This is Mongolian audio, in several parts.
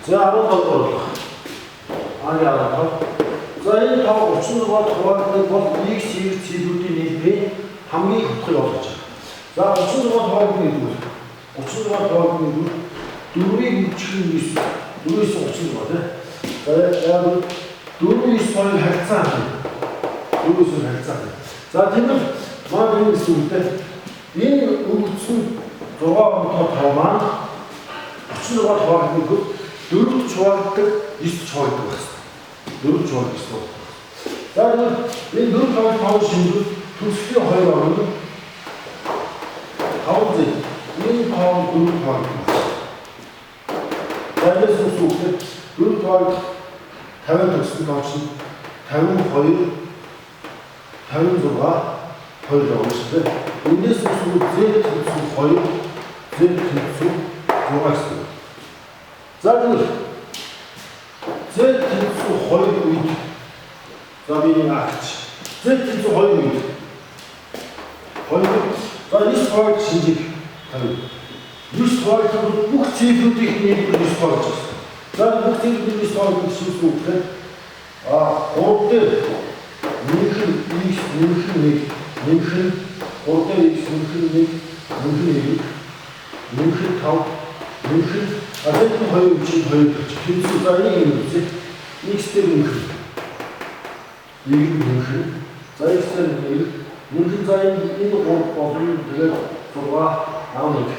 За 15 орлоо. Ааны 15. За энэ 36 хуваагддаг бол x цэлүүдийн нийлбэрийн хамгийн хурдыг олгож байгаа. За 36 хуваагддаг гэдэг нь 36 хуваагддаг гэдэг нь 4-ийн хүчин 9 4-ээс 36 тийм. За яг 4-9 хоёр харьцаа хий. 4-өөс харьцаа хий. За тэгвэл маань энэ гэсэн үгтэй энэ өгөгдсөн 6 онтой тоо маань 36 хуваагддаг бол 4 хуваагддаг 9 хуваагддаг байна. 4 хуваагддаг 9. За энэ 4 хуваагддаг шинжлэл төслийн 2 орно. 5 зэ. Энэ 4 хуваагддаг. Тэрээс үсвэхэд 4 хуваагддаг 50 төгссөн тавчин 52 56 2 явна шүү дээ. Эндээс үсвэхэд z төгссөн 2 z төгссөн 6 гэсэн. За тэгвэл z төгссөн 2 үед за би нэг агч z төгссөн 2 үед 2 за 9 хойд шинжийг тавь. 9 хойд бүх цифруудыг нийлбэр 9 хойд гэсэн. За бүх цифруудыг 9 хойд гэсэн үг гэхээр 3 дээр нэмхэн x нэмхэн 1 нэмхэн 3 дээр x нэмхэн 1 нэмхэн 1 нэмхэн 5 нэмхэн энэ 2 чинь 2 гэж хэлсэн. За энийг юм үзье. x дээр нэмхэн 1 нэмхэн за x дээр нэмхэн за энэ 3 болно. Тэгээд 6 11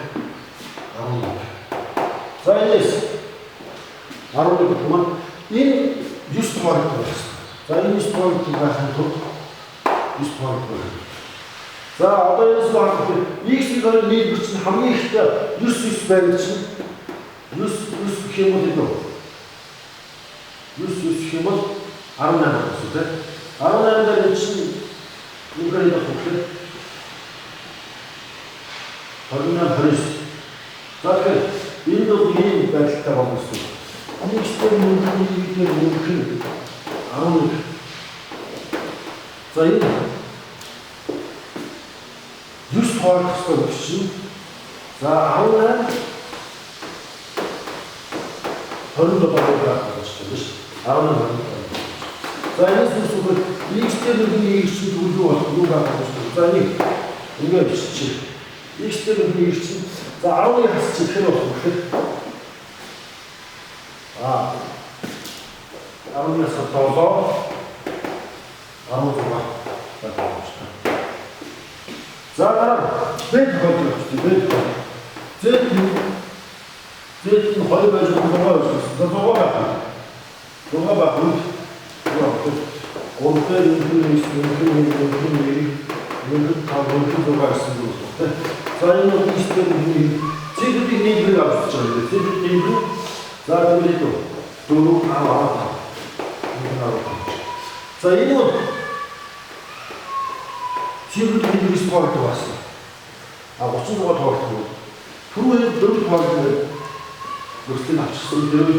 за энэс 11 гэмээр энэ 9 хуваагддаг байна. За энэ 9 хуваагддаг байхын тулд 9 хуваагддаг байна. За одоо энэс багтдаг x-ийн гарыг нийлбэр чинь хамгийн ихтэй 9 байдаг чинь 9 гэх юм бол энэ 9 гэх юм бол 18 гэсэн тийм 18 дээр чинь нүгээр явах гэхээр 28 за тэгэхээр энэ бол ийм байдалтай болно гэсэн. X-тэй нэмхэн 11 за энэ 9 хуваагдах гэсэн чинь за 18 27 байх гэж байна шүү. 18 за энэс үсгээр x-тэй нэмхэн чинь төлөв болох юу байх гэж байна. За нэг ингээд бичиж x-тэй нэмхэн чинь за 10-ыг хасчих хэрэг болох гэхээр 10-аас 7 16 за дараа бэд hodож бэд зэт нь 2 байж байгаа юм. За 6 байх. 6 байх үү? Гурван нэмхэн гэсэн үг байна. За энэ нь x-тэй нэмхэн цифруудыг нийлбэр авч байгаа. Цифрууд нийлбэр за тэгвэл 4 за энэ нь цифрууд нийлбэр 9 хуваагддаг байна. 36 хуваагддаг. Түрүү 4 хуваагддаг. Өөрсдөө авчихсан дээр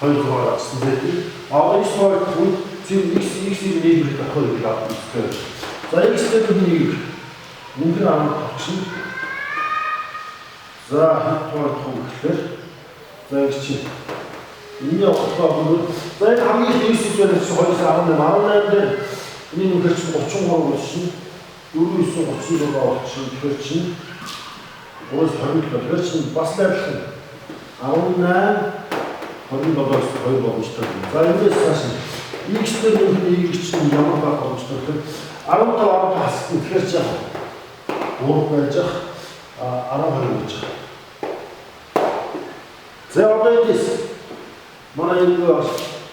2 хуваагдсан байдаг. Энэ хуваагддаг нь цифр x-ийн нийлбэр авах гэж байна. За x-тэй нийлбэр нэмхэн 10 чинь за хэд хуваагдах вэ гэхээр за x чинь энэ явахлаа бол за энэ хамгийн их x байна чи 218 дээр энэ нөхөр чинь 33 болж чинь 436 болж чинь тэгэхээр чинь 320 тэгэхээр чинь бас найрлах 18 27-аас 2 боломжтой. За энэс цааш x дээр нөхөр y чинь ямар байх боломжтой гэхээр 15 хасах тэгэхээр чи 3 байж 12 байж. За одоо эдээс манай энэ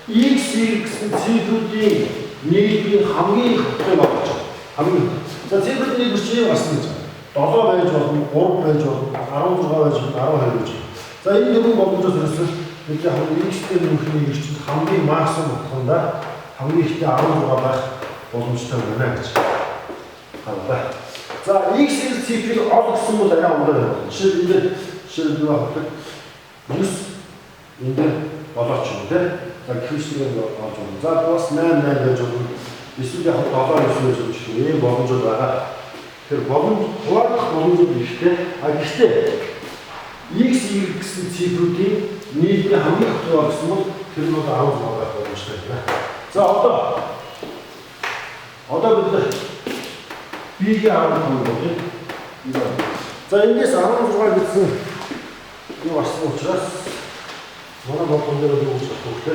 x гэсэн цифруудын нийлбэрийн хамгийн их хурдтай болж байгаа. Хамгийн за цифрын нийлбэр чинь бас гэж 7 байж болно, 3 байж болно, 16 байж болно, 12 байж болно. За энэ юм боломжтой зэрэгсэл бид яг x-тэй нөхрийн y чинь хамгийн максимум утгандаа хамгийн ихтэй 16 байх боломжтой байна гэж хараа. За x цифрыг олгосон бол арай өндөр байна. Жишээлбэл нэг 9 энэ дээр болооч юм тий. За гихшнийг олж байна. За бас 8 байж болно. Эсвэл яг 7 9 байж болно. Ийм боломжууд байгаа. Тэр боломж хуваагдах боломжууд ихтэй. Гэхдээ X, Y гэсэн цифруудын нийтийн хамгийн их тоо гэсэн бол тэр нь 16 байх боломжтой байна. За одоо бид B-ийн 15 болъё. За эндээс 16 гэсэн юу гарсан учраас манай бодлого дээр юу гэж болох вэ?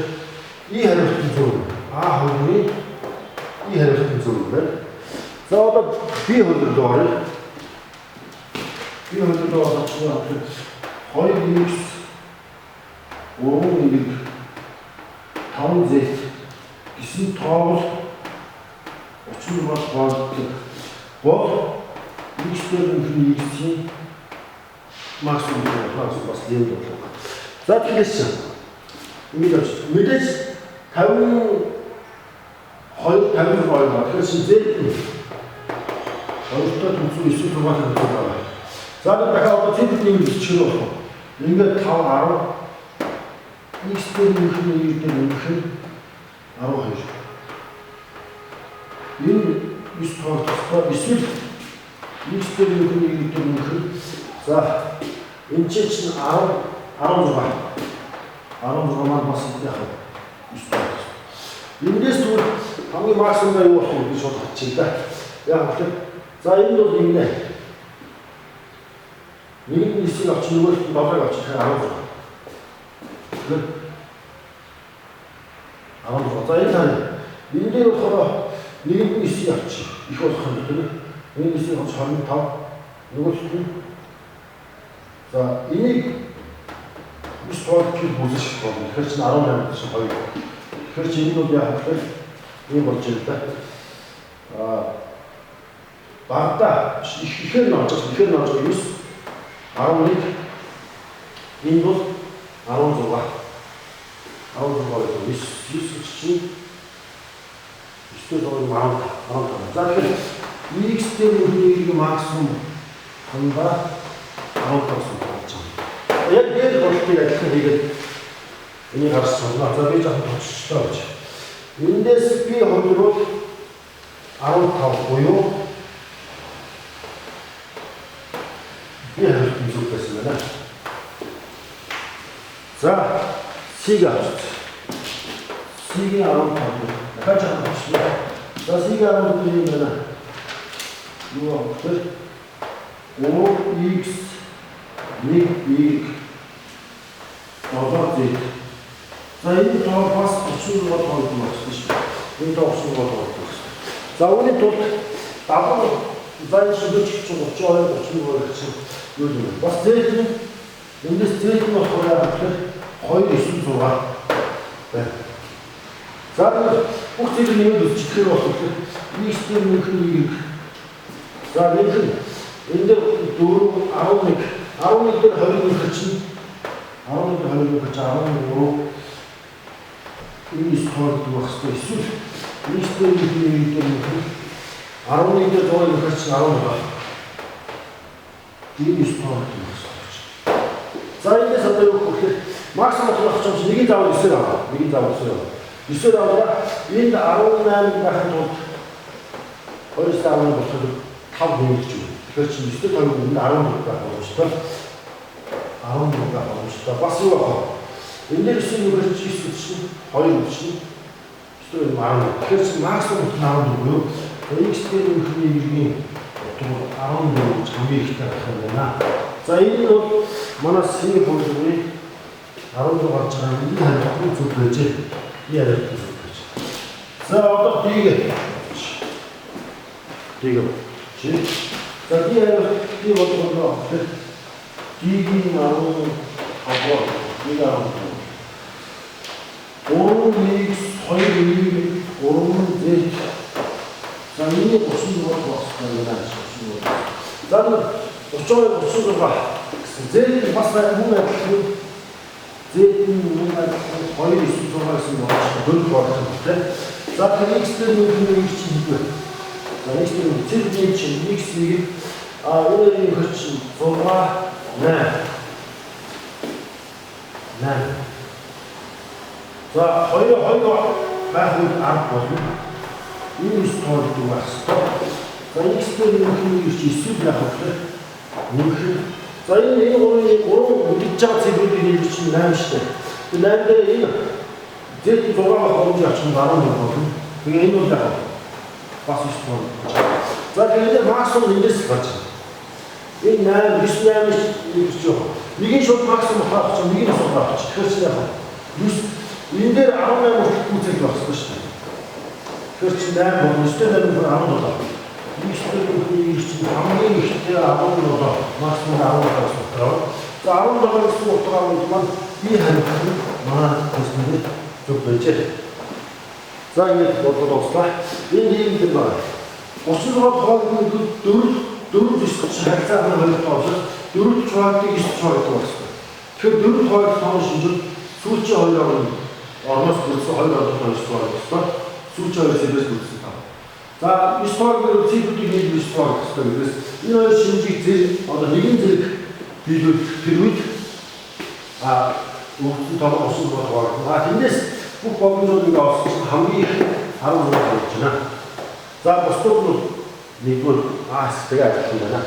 И хариултын зөв. А2-ны И хариултын зөв байна. За одоо B хөлөөрөө орё. B хөлөөрөө орох чинь 2x 3y 5z гэсэн тоол 30 бол x-ээр нөхөн x-ийн максимум бас левел болоо. За тэгээс мэдээж 52 байна. Тэгэхээр z хоёртой тэнцүү 9 байгаа. За дахиад одоо цэвэрний бичгээр болох. Ингээд 5 10 x-ээр нөхөн y-ээр нөхөн 12. Энэ 9 тоолцоо эсвэл x-ээр нөхөн y-ээр нөхөн. За энэ чинь 16 маань бас яг 9 тоолцоо. Эндээс тэгвэл хамгийн максимум юу болох вэ гэж бодчих та. Яг тэгэхээр за энэ бол юм нэ. Нэг нь 9-ийг авч нөгөөх нь 7-ыг авчих 16. За энэ тань энэ дээр болохоор нэг нь 9-ийг авчих их болох юм тийм. Нэг 9-ийг авч 25 нөгөөх нь. За энийг 9 тоолж бүсэж болно. Тэгэхээр чинь 18 чинь 2. Тэгэхээр чинь энэ бол яг тэгэхээр ийм болж байна да. Багада ихээр нууж 9 11 энэ бол 16 чинь 9 15. За тэгэхээр x дээр нөхөнийг максимум хандаа 15 болж байна. Яг дээр болтыг адилхан хийгээд энийг харсан. За би жоохон товчлоо гэж. Эндээс би хондрол 15 буюу би хариулт зүг байсан байна. За C-г авч. C-г 15. Дахиад авчихлаа. За C-г 15 юм байна. Юу авах вэ? X 1y 7z. За энэ тоо бас 30 гол тоолж байна шүү дээ. Энэ тоо 30 гол тоолж байна. За үүний тулд давуу зайн шүлж 32 гол чинь юу юм бэ? Бас зээл эндээс зээл нь болохоор яг тэгэхээр 296 байна. За бүх зүйл нэмээд үсчихээр болохоор x-тэй нөхөн y. За нэг энэ дээр 4 11 дээр 20 нөхөж чинь 11 20 нөхөж 13 энэ стойд байх хэрэгтэй. Эсвэл x-тэй нөхөн y-тэй нөхөн 11 дээр 100 нөхөж чинь 10 энэ стойд байх хэрэгтэй. За энэс одоо юу гэхээр максимум болох ч нэг заавал 9 аваа. Нэг заавал 9 аваа. 9 аваа энд 18 байхад тулд 2 сарын болохоор 5 нэмэлт юм. Тэгэхээр чи 9-тэй 20 нь 11 байх боломжтой. 11 байх боломжтой. Бас юу авах вэ? Энэ дээр 9 нэмэлт чинь 2 чинь 9 11. Тэгэхээр чи максимум 11 буюу x-тэй нөхний иргэний утга 11 хамгийн ихтэй байх юм байна. За энэ нь бол манай C хөлбөрийн 16 гарч байгаа энэ хариултын зүг байж яриад байна. За одоо D-г чи за D бодлого D-ийн 10 аваа D-г 3x 2y 3z за энэ 30 болох байна. За 36 Z бас хүн адилхан Z-ийн хүн адилхан 2 9 6 гэсэн болж болох юм тийм. За x-тэй нөхөн x чинь хэвээр. За x-тэй Z-ийн чинь x-ийг өөрөөр хэлбэл 6 8. За хоёр байх үед 10 болно. Энэ 9 тоолд байх хэрэгтэй. За x-тэй нөхөн x чинь эсвэл яг нөхөн За энэ гурван үлдэж байгаа цифруудыг хэлж чинь 8 шүү дээ. Тэгээ 8 дээр энэ Z6 хавж очих нь 11 болно. Тэгээ энэ бол яг бас их байна. За тэгээд максимум эндээс гарч байна. Энэ 8 9 гэж байна. Нэг нь шууд максимум хаах чинь нэг нь асуулах чинь. Тэгэхээр чинь яг 9 энэ дээр 18 хүртэл үүсэх болсон шүү дээ. Тэгэхээр чинь 8 болно. 9 дээр 17. 9 дээр чинь хамгийн ихтэй 17 максимум 17 болсон. За 17 гэсэн утгаар нь маань би хариулт нь манай төсмөд зүг байжээ. За ингэж бодлоо дуслаа. Энэ юм дээр байна. 36 хоолны 4 дискч харьцааны хоёрт орсон 4 чугаалтыг 9 чугаалт болсон. Тэгэхээр 4 хоол тоон шинжил сүүлчийн хоёроор орноос бүрдсэн 2 орнос чугаалт болсон. Сүүлчийн хоёроос эвэс бүрдсэн тав. За 9 хоол цифруудыг нэг 9 хоол гэсэн юм. Энэ хоёр шинжийг зэрэг одоо нэгэн зэрэг биелүүл тэр үед өгсөн тоон осон болохоор тэндээс бүх богинодыг авсан хамгийн их 16 болж байна. За бусдууд нь нэгдүгээр тэгээд ажиллах юм байна.